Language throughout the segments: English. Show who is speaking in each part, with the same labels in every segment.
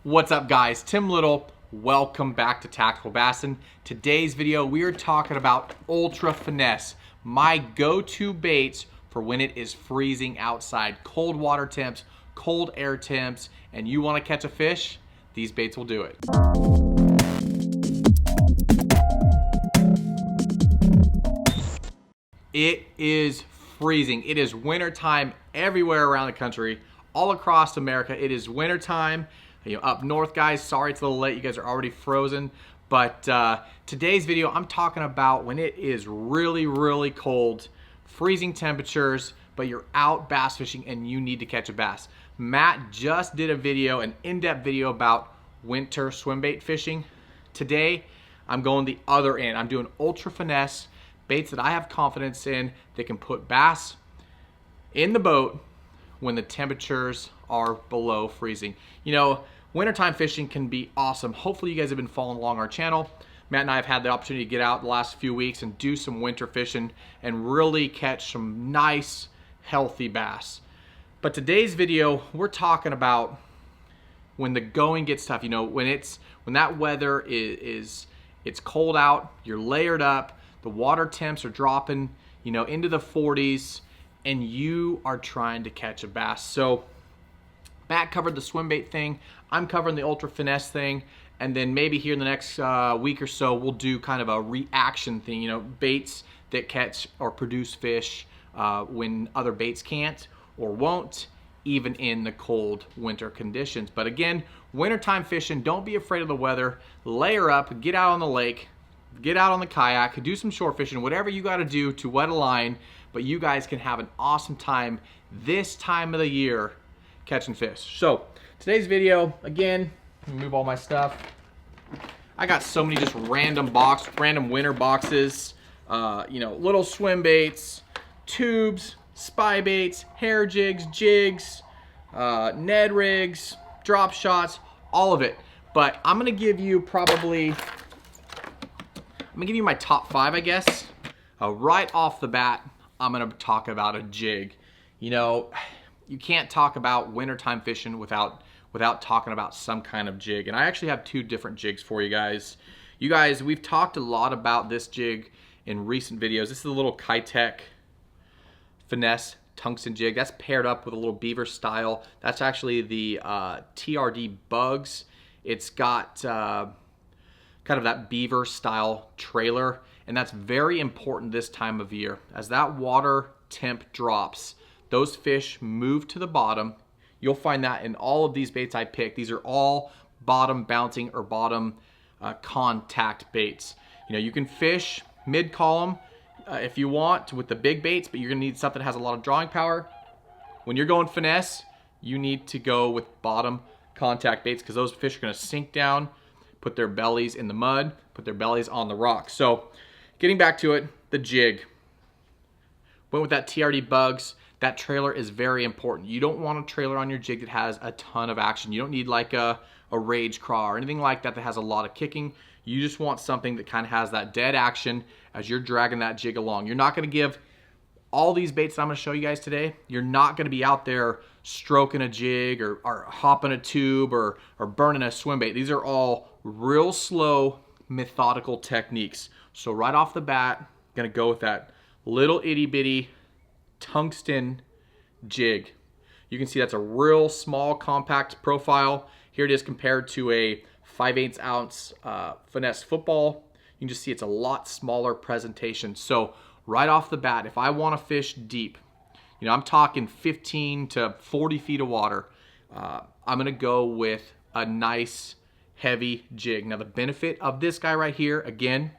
Speaker 1: What's up guys, Tim Little. Welcome back to Tactical Bassin. Today's video we are talking about Ultra Finesse, my go-to baits for when it is freezing outside. Cold water temps, cold air temps, and you want to catch a fish, these baits will do it. It is freezing. It is winter time everywhere around the country, all across America. It is winter time. Up north, guys, sorry it's a little late. You guys are already frozen. But today's video, I'm talking about when it is really, really cold, freezing temperatures, but you're out bass fishing and you need to catch a bass. Matt just did a video, an in-depth video about winter swim bait fishing. Today, I'm going the other end. I'm doing Ultra Finesse baits that I have confidence in that can put bass in the boat when the temperatures are below freezing. You know, wintertime fishing can be awesome. Hopefully you guys have been following along our channel. Matt and I have had the opportunity to get out the last few weeks and do some winter fishing and really catch some nice, healthy bass. But today's video, we're talking about when the going gets tough. You know, when that weather is it's cold out, you're layered up, the water temps are dropping, you know, into the 40s, and you are trying to catch a bass. So Matt covered the swim bait thing, I'm covering the Ultra Finesse thing, and then maybe here in the next week or so we'll do kind of a reaction thing, you know, baits that catch or produce fish when other baits can't or won't, even in the cold winter conditions. But again, wintertime fishing, don't be afraid of the weather. Layer up, get out on the lake, get out on the kayak, do some shore fishing, whatever you got to do to wet a line, but you guys can have an awesome time this time of the year catching fish. So today's video, again, let me move all my stuff. I got so many just random winter boxes, you know, little swim baits, tubes, spy baits, hair jigs, Ned rigs, drop shots, all of it. But I'm gonna give you my top 5, I guess. Right off the bat, I'm gonna talk about a jig. You know, you can't talk about wintertime fishing without talking about some kind of jig. And I actually have 2 different jigs for you guys. You guys, we've talked a lot about this jig in recent videos. This is a little Kitech Finesse tungsten jig. That's paired up with a little beaver style. That's actually the TRD Bugs. It's got kind of that beaver style trailer, and that's very important this time of year. As that water temp drops, those fish move to the bottom. You'll find that in all of these baits I picked. These are all bottom bouncing or bottom contact baits. You know, you can fish mid-column if you want with the big baits, but you're gonna need something that has a lot of drawing power. When you're going finesse, you need to go with bottom contact baits because those fish are gonna sink down, put their bellies in the mud, put their bellies on the rock. So getting back to it, the jig. Went with that TRD Bugs. That trailer is very important. You don't want a trailer on your jig that has a ton of action. You don't need like a rage craw or anything like that that has a lot of kicking. You just want something that kind of has that dead action as you're dragging that jig along. You're not gonna give all these baits that I'm gonna show you guys today, you're not gonna be out there stroking a jig or hopping a tube or burning a swim bait. These are all real slow, methodical techniques. So right off the bat, I'm gonna go with that little itty bitty tungsten jig. You can see that's a real small compact profile. Here it is compared to a 5/8 ounce finesse football. You can just see it's a lot smaller presentation. So right off the bat, if I want to fish deep, you know, I'm talking 15 to 40 feet of water, I'm gonna go with a nice heavy jig. Now the benefit of this guy right here, again,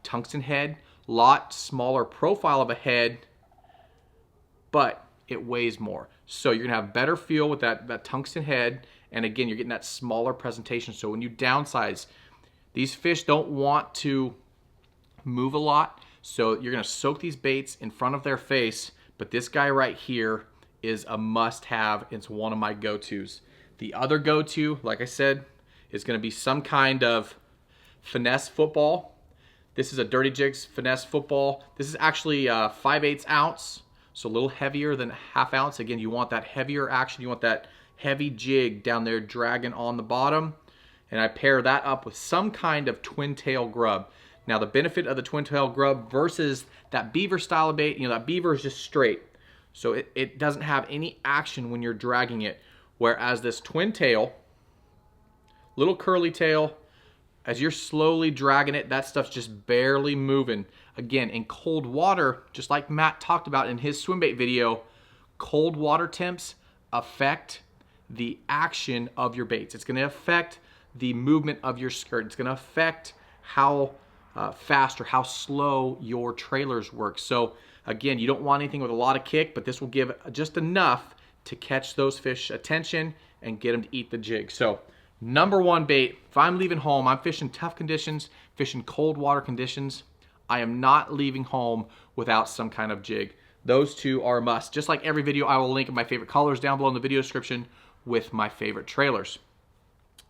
Speaker 1: tungsten head, lot smaller profile of a head, but it weighs more. So you're gonna have better feel with that tungsten head, and again, you're getting that smaller presentation. So when you downsize, these fish don't want to move a lot, so you're gonna soak these baits in front of their face, but this guy right here is a must-have. It's one of my go-tos. The other go-to, like I said, is gonna be some kind of finesse football. This is a Dirty Jigs finesse football. This is actually 5/8 ounce. So a little heavier than 1/2 ounce. Again, you want that heavier action. You want that heavy jig down there dragging on the bottom, and I pair that up with some kind of twin tail grub. Now the benefit of the twin tail grub versus that beaver style of bait, you know, that beaver is just straight. So it doesn't have any action when you're dragging it. Whereas this twin tail, little curly tail, as you're slowly dragging it, that stuff's just barely moving. Again, in cold water, just like Matt talked about in his swim bait video, cold water temps affect the action of your baits. It's gonna affect the movement of your skirt. It's gonna affect how fast or how slow your trailers work. So again, you don't want anything with a lot of kick, but this will give just enough to catch those fish attention and get them to eat the jig. So number one bait, if I'm leaving home, I'm fishing tough conditions, fishing cold water conditions, I am not leaving home without some kind of jig. Those two are a must. Just like every video, I will link my favorite colors down below in the video description with my favorite trailers.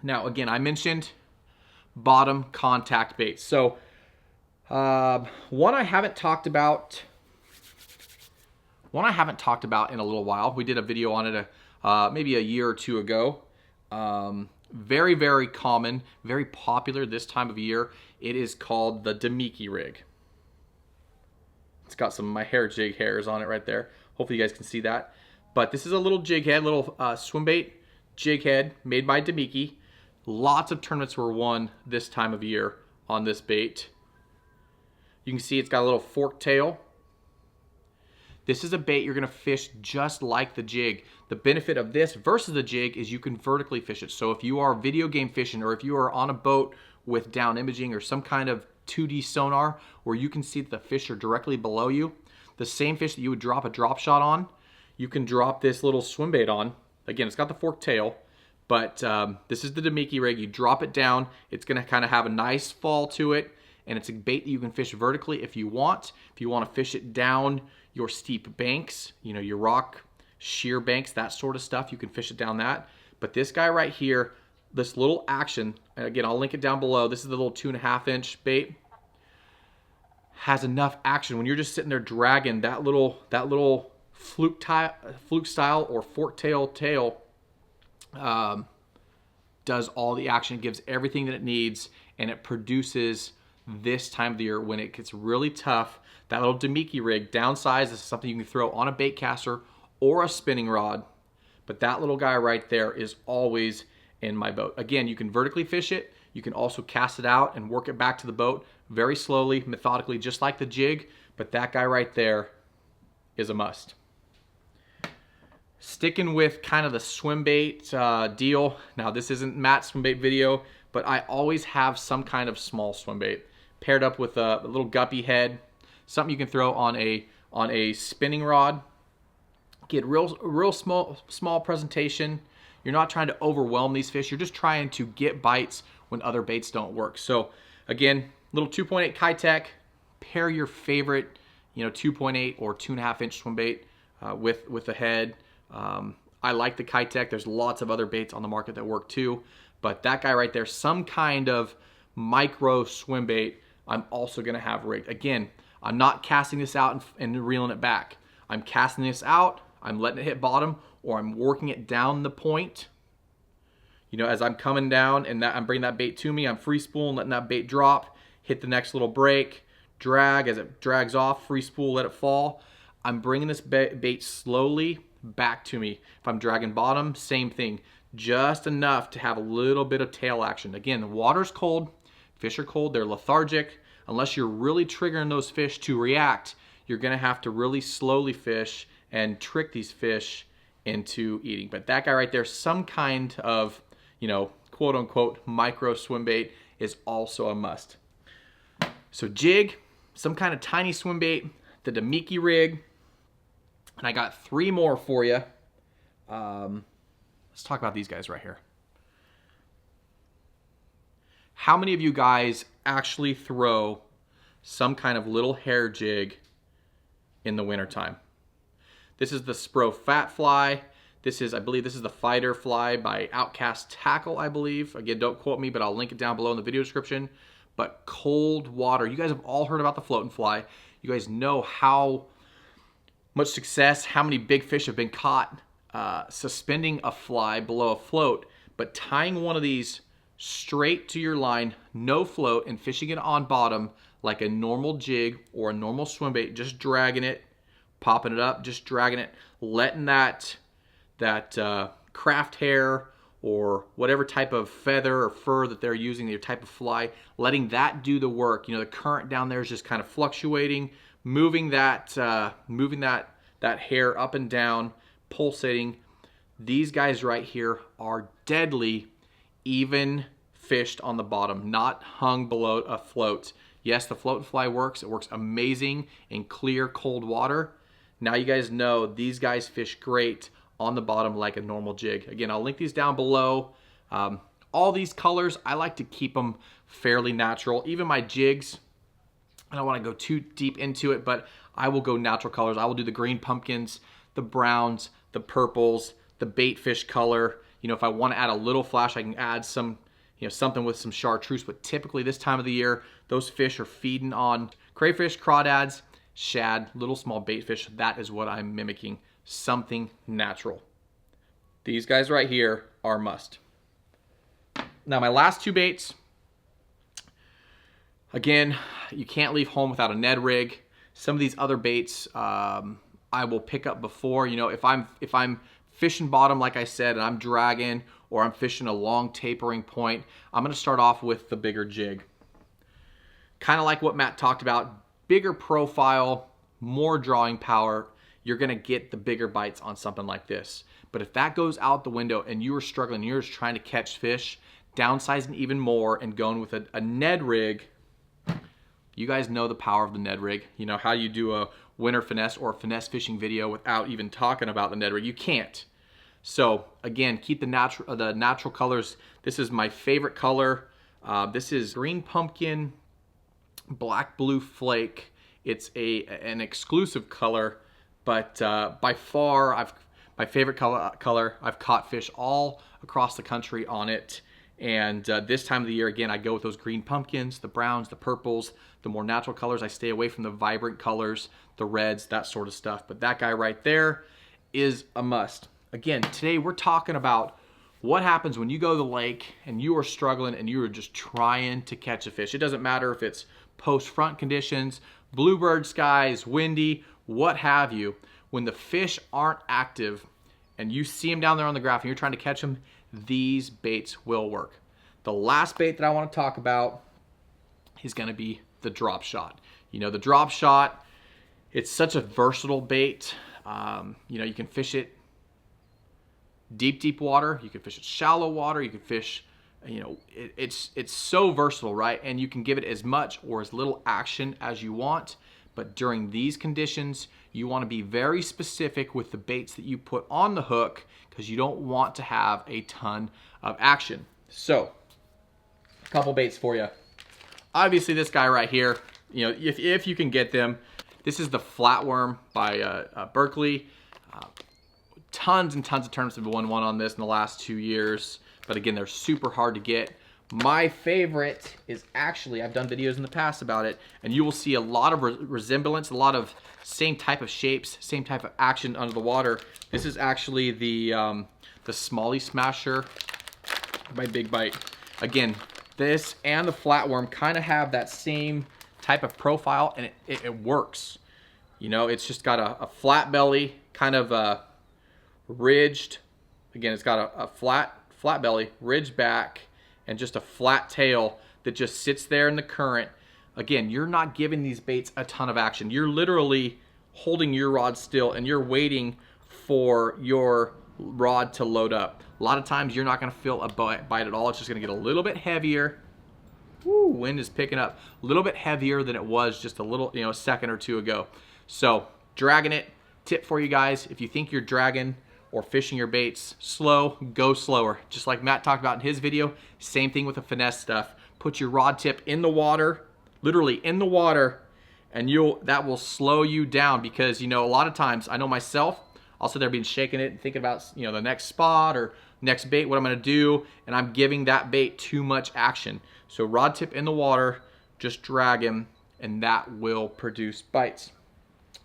Speaker 1: Now, again, I mentioned bottom contact baits. So one I haven't talked about in a little while. We did a video on it maybe a year or two ago. Very, very common, very popular this time of year. It is called the Damiki Rig. It's got some of my hair jig hairs on it right there. Hopefully you guys can see that. But this is a little jig head, little swim bait jig head made by Damiki. Lots of tournaments were won this time of year on this bait. You can see it's got a little forked tail. This is a bait you're gonna fish just like the jig. The benefit of this versus the jig is you can vertically fish it. So if you are video game fishing, or if you are on a boat with down imaging or some kind of 2D sonar where you can see that the fish are directly below you, the same fish that you would drop a drop shot on, you can drop this little swim bait on. Again, it's got the forked tail, but this is the Damiki Rig. You drop it down, it's gonna kind of have a nice fall to it, and it's a bait that you can fish vertically if you want. If you want to fish it down your steep banks, you know, your rock sheer banks, that sort of stuff, you can fish it down that. But this guy right here, this little action, and again, I'll link it down below. This is the little 2.5 inch bait. Has enough action when you're just sitting there dragging that little fluke style or fork tail does all the action. It gives everything that it needs, and it produces this time of the year when it gets really tough. That little Damiki Rig, downsized, this is something you can throw on a bait caster or a spinning rod, but that little guy right there is always in my boat. Again, you can vertically fish it. You can also cast it out and work it back to the boat very slowly, methodically, just like the jig, but that guy right there is a must. Sticking with kind of the swim bait deal. Now, this isn't Matt's swim bait video, but I always have some kind of small swim bait paired up with a little guppy head, something you can throw on a spinning rod. Get real small presentation. You're not trying to overwhelm these fish. You're just trying to get bites when other baits don't work. So again, little 2.8 Kitech. Pair your favorite, 2.8 or 2.5 inch swim bait with the head. I like the Kitech. There's lots of other baits on the market that work too, but that guy right there, some kind of micro swim bait, I'm also gonna have rigged. Again, I'm not casting this out and reeling it back. I'm casting this out, I'm letting it hit bottom, or I'm working it down the point. As I'm coming down and I'm bringing that bait to me, I'm free spooling, letting that bait drop, hit the next little break, drag. As it drags off, free spool, let it fall. I'm bringing this bait slowly back to me. If I'm dragging bottom, same thing. Just enough to have a little bit of tail action. Again, the water's cold, fish are cold, they're lethargic. Unless you're really triggering those fish to react, you're gonna have to really slowly fish and trick these fish into eating. But that guy right there, some kind of, quote unquote, micro swim bait is also a must. So jig, some kind of tiny swim bait, the Damiki Rig, and I got 3 more for you. Let's talk about these guys right here. How many of you guys actually throw some kind of little hair jig in the wintertime? This is the Spro Fat Fly. I believe this is the Fighter Fly by Outcast Tackle, I believe. Again, don't quote me, but I'll link it down below in the video description. But cold water. You guys have all heard about the floating fly. You guys know how much success, how many big fish have been caught suspending a fly below a float, but tying one of these straight to your line, no float, and fishing it on bottom like a normal jig or a normal swim bait, just dragging it, popping it up, just dragging it, letting that craft hair or whatever type of feather or fur that they're using, their type of fly, letting that do the work. You know, the current down there is just kind of fluctuating, moving that hair up and down, pulsating. These guys right here are deadly, even fished on the bottom, not hung below a float. Yes, the float and fly works. It works amazing in clear, cold water. Now you guys know these guys fish great on the bottom like a normal jig. Again, I'll link these down below. All these colors, I like to keep them fairly natural. Even my jigs, I don't want to go too deep into it, but I will go natural colors. I will do the green pumpkins, the browns, the purples, the bait fish color. You know, if I want to add a little flash, I can add some, you know, something with some chartreuse. But typically this time of the year, those fish are feeding on crayfish, crawdads, shad, little small bait fish. That is what I'm mimicking, something natural. These guys right here are a must. Now my last two baits, again, you can't leave home without a Ned Rig. Some of these other baits I will pick up before. You know, if I'm fishing bottom, like I said, and I'm dragging, or I'm fishing a long tapering point, I'm gonna start off with the bigger jig. Kind of like what Matt talked about, bigger profile, more drawing power, you're gonna get the bigger bites on something like this. But if that goes out the window and you are struggling, you're just trying to catch fish, downsizing even more and going with a Ned Rig, you guys know the power of the Ned Rig. You know, how you do a winter finesse or a finesse fishing video without even talking about the Ned Rig. You can't. So again, keep the natural colors. This is my favorite color. This is green pumpkin, black blue flake. It's an exclusive color, but by far my favorite color. I've caught fish all across the country on it. And this time of the year, again, I go with those green pumpkins, the browns, the purples, the more natural colors. I stay away from the vibrant colors, the reds, that sort of stuff. But that guy right there is a must. Again, today we're talking about what happens when you go to the lake and you are struggling and you are just trying to catch a fish. It doesn't matter if it's post-front conditions, bluebird skies, windy, what have you. When the fish aren't active and you see them down there on the graph and you're trying to catch them, these baits will work. The last bait that I want to talk about is going to be the drop shot. You know, the drop shot, it's such a versatile bait. You know, you can fish it deep water. You can fish it shallow water. You can fish, you know, it's so versatile, right? And you can give it as much or as little action as you want. But during these conditions, you want to be very specific with the baits that you put on the hook because you don't want to have a ton of action. So, a couple baits for you. Obviously, this guy right here, you know, if you can get them, this is the Flatworm by Berkeley. Tons and tons of tournaments have won one on this in the last 2 years. But again, they're super hard to get. My favorite is actually, I've done videos in the past about it, and you will see a lot of resemblance, a lot of same type of shapes, same type of action under the water. This is actually the Smallie Smasher by Big Bite. Again, this and the Flatworm kind of have that same type of profile, and it works. You know, it's just got a flat belly, kind of ridged. Again, it's got a flat belly, ridged back, and just a flat tail that just sits there in the current. Again, you're not giving these baits a ton of action. You're literally holding your rod still and you're waiting for your rod to load up. A lot of times you're not gonna feel a bite at all. It's just gonna get a little bit heavier. Woo, wind is picking up. A little bit heavier than it was just a little, you know, a second or two ago. So, dragging it, tip for you guys, if you think you're dragging or fishing your baits slow, go slower. Just like Matt talked about in his video, same thing with the finesse stuff. Put your rod tip in the water, literally in the water, and that will slow you down because, you know, a lot of times, I know myself, I'll sit there being shaking it and thinking about, you know, the next spot or next bait, what I'm gonna do, and I'm giving that bait too much action. So rod tip in the water, just drag him, and that will produce bites.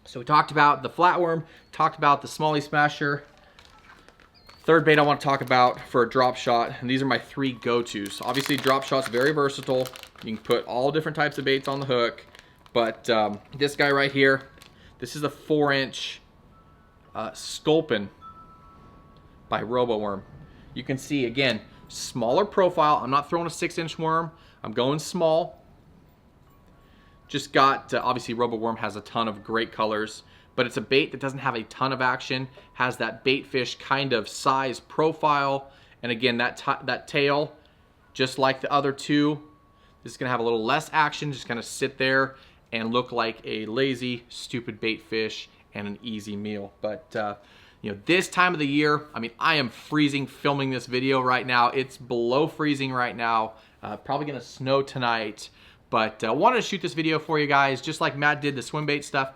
Speaker 1: So we talked about the Flatworm, talked about the Smallie Smasher. Third bait I want to talk about for a drop shot, and these are my 3 go-tos. Obviously, drop shot's very versatile. You can put all different types of baits on the hook, but this guy right here, this is a 4-inch Sculpin by RoboWorm. You can see, again, smaller profile. I'm not throwing a 6-inch worm. I'm going small. Just got, obviously RoboWorm has a ton of great colors, but it's a bait that doesn't have a ton of action, has that bait fish kind of size profile, and again, that tail, just like the other 2, this is gonna have a little less action, just kind of sit there and look like a lazy, stupid bait fish and an easy meal. But you know, this time of the year, I mean, I am freezing filming this video right now. It's below freezing right now, probably gonna snow tonight. But I wanted to shoot this video for you guys, just like Matt did the swim bait stuff.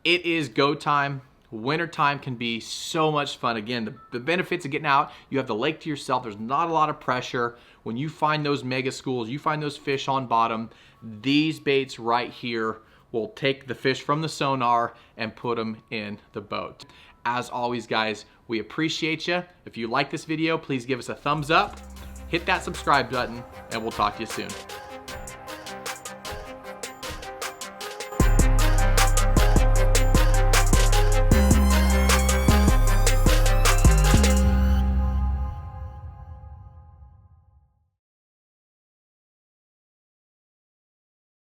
Speaker 1: It is go time. Winter time can be so much fun. Again, the benefits of getting out, you have the lake to yourself. There's not a lot of pressure. When you find those mega schools, you find those fish on bottom, these baits right here will take the fish from the sonar and put them in the boat. As always, guys, we appreciate you. If you like this video, please give us a thumbs up, hit that subscribe button, and we'll talk to you soon.